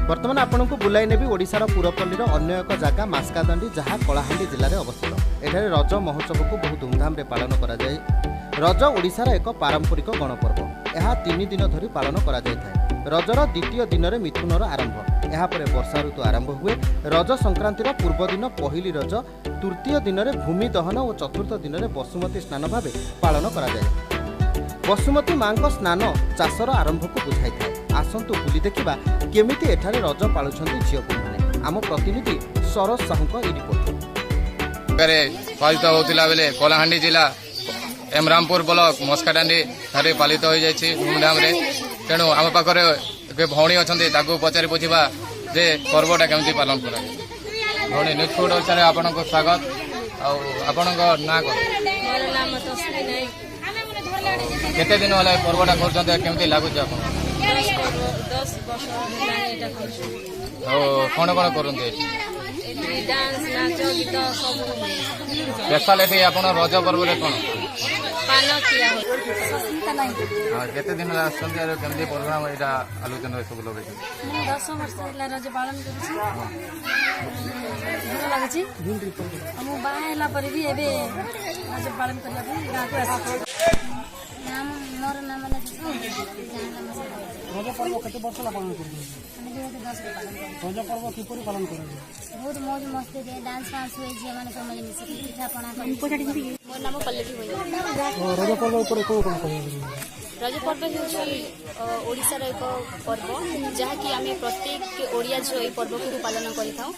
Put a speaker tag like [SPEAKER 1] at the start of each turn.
[SPEAKER 1] बर्तमान आपण को बुलाई नेबी ओडिशार पुरपल्लीर अन्य एक जगह मास्कादंडी जहाँ कलाहांडी जिले में अवस्थित। एठारे रज महोत्सव को बहुत धूमधाम रे पालन करा जाए। रज ओडिशार एक पारंपरिक गणपर्व। यह 3 दिन धरी पालन करा जाय थाए। रजर द्वितीय दिन में मिथुनर आरंभ, यापर वर्षा ऋतु आरंभ हुए। रज संक्रांतिर पूर्व दिन पहली रज, तृतीय दिन में भूमि दहन और चतुर्थ दिन में बसुमती स्नान भाव पालन करा जाए। बसुमती मां स्नान चाषर आरंभ को बुझाई थाए। आसंतु बुली देखा केमिति एठारे रज पालुछंती झियो पुणी। आम प्रतिनिधि सरोज साहू रिपोर्ट।
[SPEAKER 2] पालित होता बेले कलाहांडी जिला एमरामपुर ब्लॉक मस्काडांडी ठारे पालित हो जाए धूमधाम रे। तेणु आम पाखे एक भौणी अच्छा पचारि बुझा जे पर्वटा केमती पालन कर। भौणी न्यूज फुड ओडिशा आपन को स्वागत। आपण ना केते दिन वाला पर्वटा कर केमती लगुच आप कौन कौन करते स्पेशल ये आप रज पर्व कौन केते दिन केमती प्रोग्राम यहाँ आलोचना सब लगे
[SPEAKER 3] 10 वर्ष रज पालन कर भी रज पालन करने मोर नाम
[SPEAKER 4] रज पर्व केते वर्ष पालन कर रज पर्व किपरि पालन कर
[SPEAKER 3] बहुत मौज मस्ती रे डांस फांस हुए जे माने सब मिल मिसी पिठा पना कर। मोर नाम पल्लवी होय।
[SPEAKER 4] रज पर्व ऊपर कोन कोन कहबो?
[SPEAKER 5] रज पर्व हूँ ओडिशार एक पर्व जहाँकि आम प्रत्येक ओडिया झील पर्व को पालन करि थाउ।